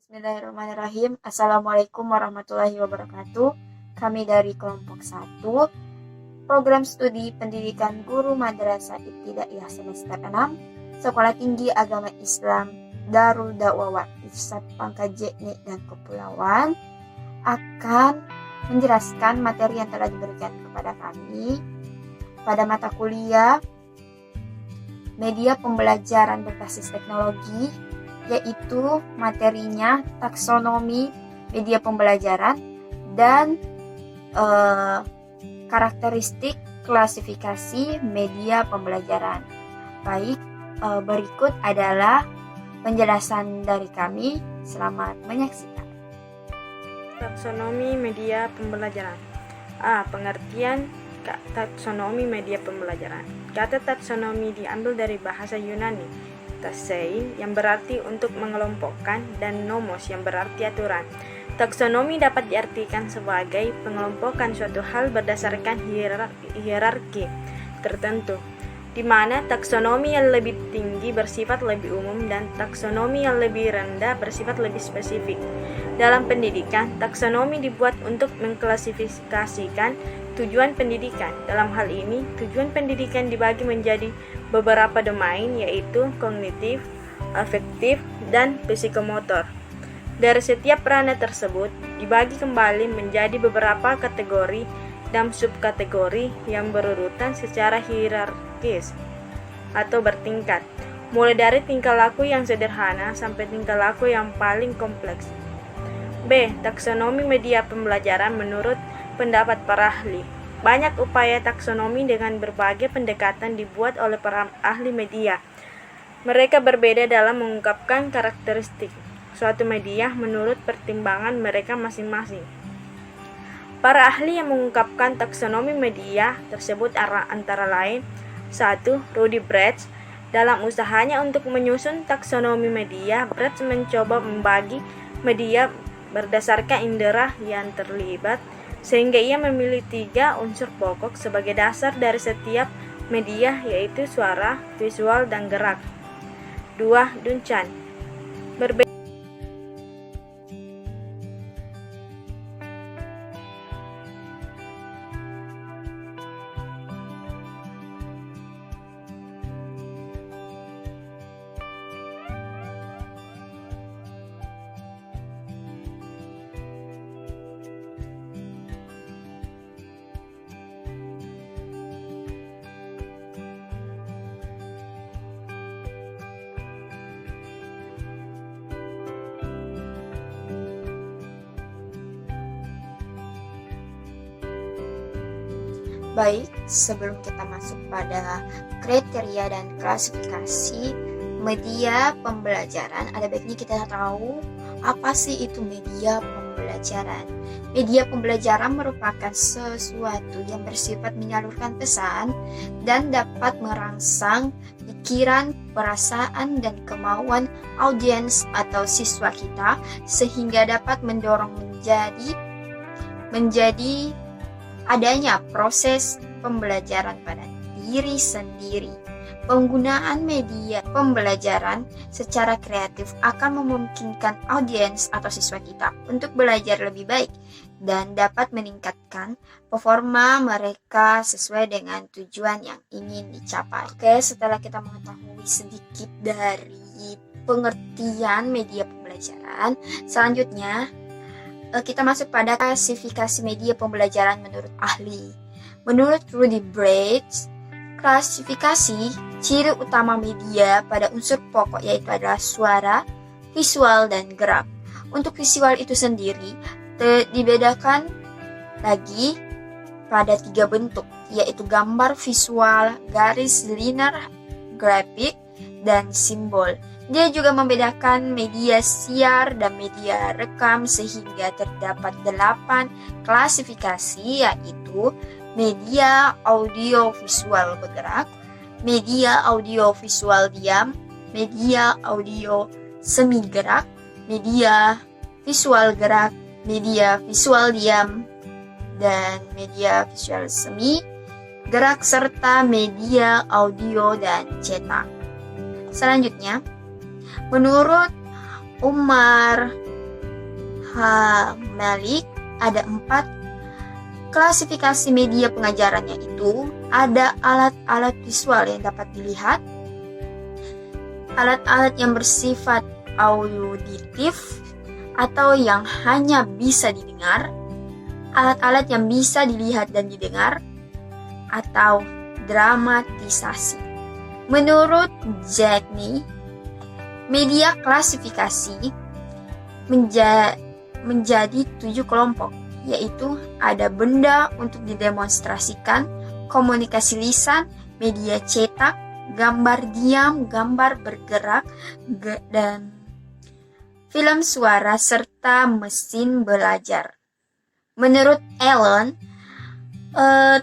Bismillahirrahmanirrahim. Assalamualaikum warahmatullahi wabarakatuh. Kami dari kelompok 1, program studi pendidikan guru madrasah ibtidaiyah semester 6, Sekolah Tinggi Agama Islam Darul Da'wah Irsyad Pangkajene dan Kepulauan, akan menjelaskan materi yang telah diberikan kepada kami pada mata kuliah media pembelajaran berbasis teknologi, yaitu materinya taksonomi media pembelajaran dan karakteristik klasifikasi media pembelajaran. Baik, berikut adalah penjelasan dari kami. Selamat menyaksikan. Taksonomi media pembelajaran. A. Pengertian taksonomi media pembelajaran. Kata taksonomi diambil dari bahasa Yunani tasein yang berarti untuk mengelompokkan dan nomos yang berarti aturan. Taksonomi dapat diartikan sebagai pengelompokan suatu hal berdasarkan hierarki tertentu, di mana taksonomi yang lebih tinggi bersifat lebih umum dan taksonomi yang lebih rendah bersifat lebih spesifik. Dalam pendidikan, taksonomi dibuat untuk mengklasifikasikan tujuan pendidikan. Dalam hal ini, tujuan pendidikan dibagi menjadi beberapa domain, yaitu kognitif, afektif, dan psikomotor. Dari setiap ranah tersebut dibagi kembali menjadi beberapa kategori dan subkategori yang berurutan secara hierarkis atau bertingkat, mulai dari tingkah laku yang sederhana sampai tingkah laku yang paling kompleks. B. Taksonomi media pembelajaran menurut pendapat para ahli. Banyak upaya taksonomi dengan berbagai pendekatan dibuat oleh para ahli media. Mereka berbeda dalam mengungkapkan karakteristik suatu media menurut pertimbangan mereka masing-masing. Para ahli yang mengungkapkan taksonomi media tersebut antara lain: 1. Rudy Brecht. Dalam usahanya untuk menyusun taksonomi media, Brecht mencoba membagi media berdasarkan indera yang terlibat, sehingga ia memilih 3 unsur pokok sebagai dasar dari setiap media, yaitu suara, visual, dan gerak. 2. Duncan. Baik, sebelum kita masuk pada kriteria dan klasifikasi media pembelajaran, ada baiknya kita tahu apa sih itu media pembelajaran. Media pembelajaran merupakan sesuatu yang bersifat menyalurkan pesan dan dapat merangsang pikiran, perasaan, dan kemauan audiens atau siswa kita, sehingga dapat mendorong menjadi adanya proses pembelajaran pada diri sendiri. Penggunaan media pembelajaran secara kreatif akan memungkinkan audiens atau siswa kita untuk belajar lebih baik dan dapat meningkatkan performa mereka sesuai dengan tujuan yang ingin dicapai. Oke, setelah kita mengetahui sedikit dari pengertian media pembelajaran, selanjutnya kita masuk pada klasifikasi media pembelajaran menurut ahli. Menurut Rudy Brecht, klasifikasi ciri utama media pada unsur pokok yaitu adalah suara, visual, dan gerak. Untuk visual itu sendiri dibedakan lagi pada 3 bentuk, yaitu gambar visual, garis linear grafik, dan simbol. Dia juga membedakan media siar dan media rekam sehingga terdapat 8 klasifikasi, yaitu media audio visual bergerak, media audio visual diam, media audio semi gerak, media visual gerak, media visual diam, dan media visual semi gerak, serta media audio dan cetak. Selanjutnya, menurut Umar Malik, ada 4 klasifikasi media pengajarannya. Itu ada alat-alat visual yang dapat dilihat, alat-alat yang bersifat auditif atau yang hanya bisa didengar, alat-alat yang bisa dilihat dan didengar, atau dramatisasi. Menurut Jackney, media klasifikasi menjadi 7 kelompok, yaitu ada benda untuk didemonstrasikan, komunikasi lisan, media cetak, gambar diam, gambar bergerak, dan film suara, serta mesin belajar. Menurut Allen,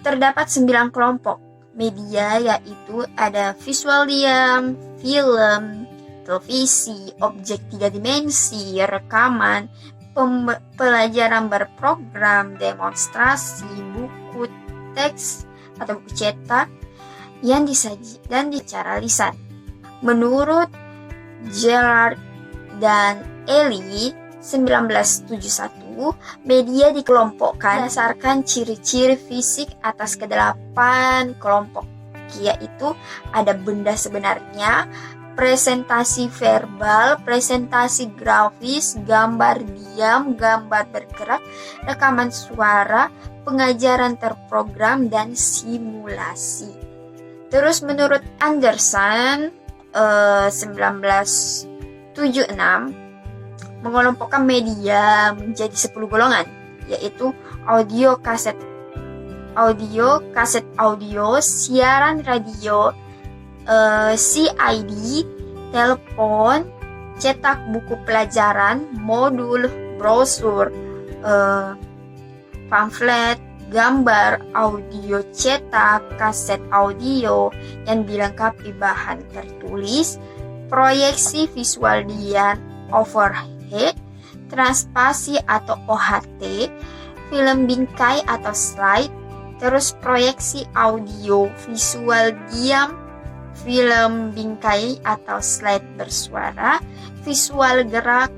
terdapat 9 kelompok media, yaitu ada visual diam, film, televisi, objek 3 dimensi, rekaman, pelajaran berprogram, demonstrasi, buku teks atau buku cetak yang disaji dan secara lisan. Menurut Gerard dan Ellie 1971, media dikelompokkan berdasarkan ciri-ciri fisik atas ke-8 kelompok, yaitu ada benda sebenarnya, presentasi verbal, presentasi grafis, gambar diam, gambar bergerak, rekaman suara, pengajaran terprogram, dan simulasi. Terus menurut Anderson 1976 mengelompokkan media menjadi 10 golongan, yaitu audio, kaset audio, siaran radio, CID, telepon, cetak buku pelajaran, modul, brosur, pamflet, gambar, audio cetak, kaset audio yang dilengkapi bahan tertulis, proyeksi visual dian overhead, transpasi atau OHT, film bingkai atau slide, terus proyeksi audio visual diam, film bingkai atau slide bersuara, visual gerak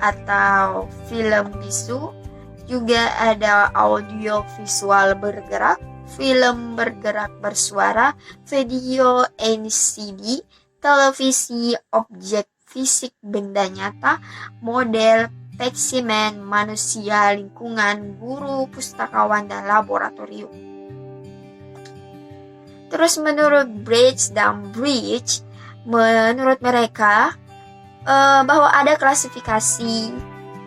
atau film bisu, juga ada audio visual bergerak, film bergerak bersuara, video NCD, televisi, objek fisik benda nyata, model, spesimen, manusia, lingkungan, guru, pustakawan, dan laboratorium. Terus menurut Bridge dan Bridge, menurut mereka bahwa ada klasifikasi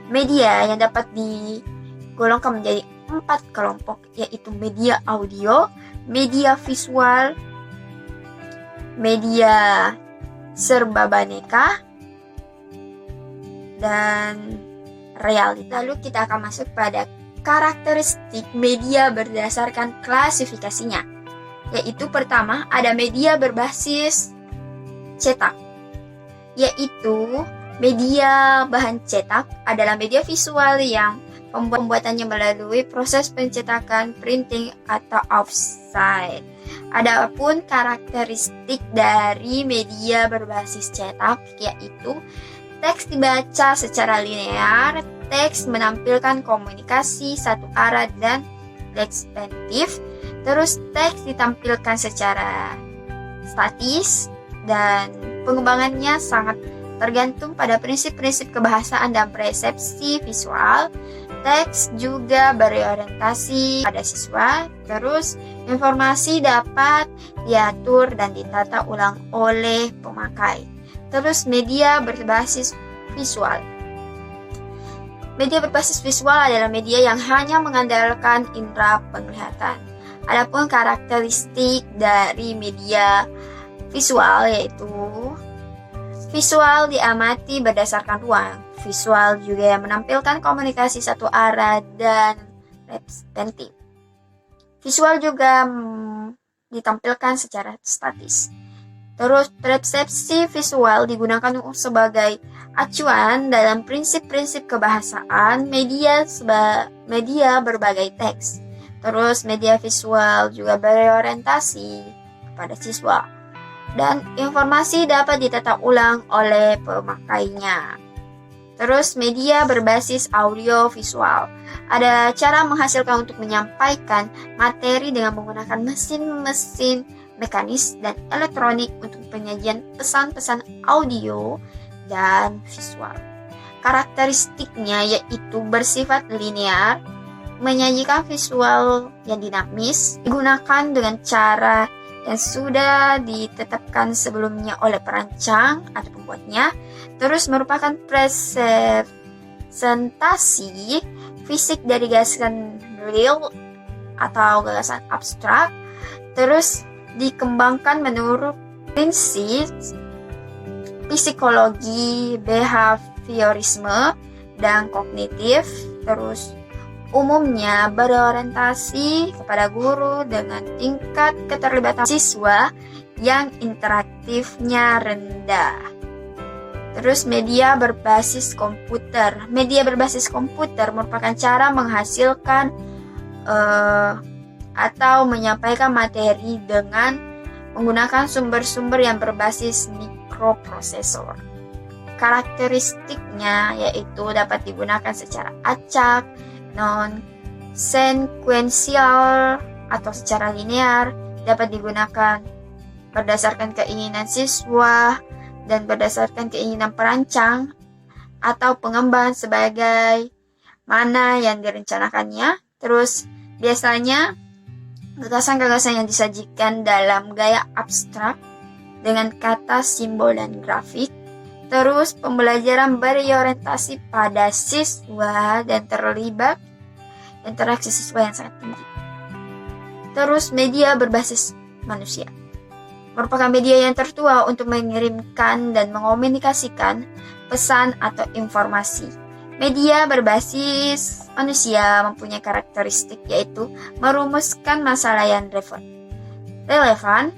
media yang dapat digolongkan menjadi 4 kelompok, yaitu media audio, media visual, media serbabaneka, dan realita. Lalu kita akan masuk pada karakteristik media berdasarkan klasifikasinya, yaitu pertama ada media berbasis cetak, yaitu media bahan cetak adalah media visual yang pembuatannya melalui proses pencetakan, printing, atau offset. Adapun karakteristik dari media berbasis cetak yaitu teks dibaca secara linear, teks menampilkan komunikasi satu arah dan ekspansif, terus teks ditampilkan secara statis, dan pengembangannya sangat tergantung pada prinsip-prinsip kebahasaan dan persepsi visual. Teks juga berorientasi pada siswa, terus informasi dapat diatur dan ditata ulang oleh pemakai. Terus media berbasis visual. Media berbasis visual adalah media yang hanya mengandalkan indera penglihatan. Adapun karakteristik dari media visual yaitu visual diamati berdasarkan ruang. Visual juga menampilkan komunikasi satu arah dan representatif. Visual juga ditampilkan secara statis. Terus persepsi visual digunakan sebagai acuan dalam prinsip-prinsip kebahasaan media berbagai teks. Terus media visual juga berorientasi kepada siswa, dan informasi dapat ditata ulang oleh pemakainya. Terus media berbasis audio visual. Ada cara menghasilkan untuk menyampaikan materi dengan menggunakan mesin-mesin mekanis dan elektronik untuk penyajian pesan-pesan audio dan visual. Karakteristiknya yaitu bersifat linear, menyajikan visual yang dinamis, digunakan dengan cara yang sudah ditetapkan sebelumnya oleh perancang atau pembuatnya, terus merupakan presentasi fisik dari gagasan real atau gagasan abstrak, terus dikembangkan menurut prinsip psikologi, behaviorisme, dan kognitif, terus umumnya berorientasi kepada guru dengan tingkat keterlibatan siswa yang interaktifnya rendah. Terus media berbasis komputer. Media berbasis komputer merupakan cara menghasilkan atau menyampaikan materi dengan menggunakan sumber-sumber yang berbasis mikroprosesor. Karakteristiknya yaitu dapat digunakan secara acak, non-sekuensial atau secara linear, dapat digunakan berdasarkan keinginan siswa dan berdasarkan keinginan perancang atau pengembang sebagai mana yang direncanakannya. Terus biasanya gagasan-gagasan yang disajikan dalam gaya abstrak dengan kata, simbol, dan grafik. Terus pembelajaran berorientasi pada siswa dan terlibat interaksi siswa yang sangat tinggi. Terus media berbasis manusia merupakan media yang tertua untuk mengirimkan dan mengomunikasikan pesan atau informasi. Media berbasis manusia mempunyai karakteristik yaitu merumuskan masalah yang relevan,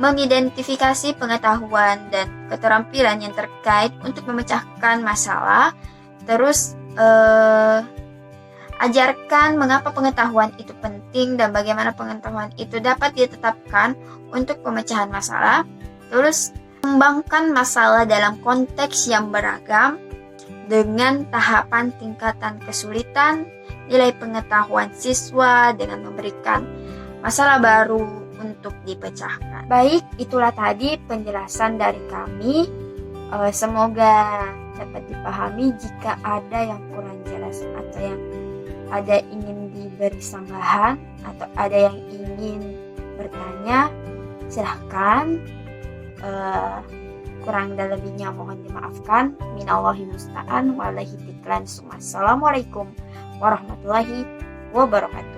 mengidentifikasi pengetahuan dan keterampilan yang terkait untuk memecahkan masalah, terus ajarkan mengapa pengetahuan itu penting dan bagaimana pengetahuan itu dapat ditetapkan untuk pemecahan masalah, terus kembangkan masalah dalam konteks yang beragam dengan tahapan tingkatan kesulitan, nilai pengetahuan siswa dengan memberikan masalah baru untuk dipecahkan. Baik, itulah tadi penjelasan dari kami. Semoga dapat dipahami. Jika ada yang kurang jelas atau yang ada ingin diberi sanggahan atau ada yang ingin bertanya, silahkan. Kurang dan lebihnya mohon dimaafkan. Minallahi musta'an walahi tiklan. Assalamualaikum warahmatullahi wabarakatuh.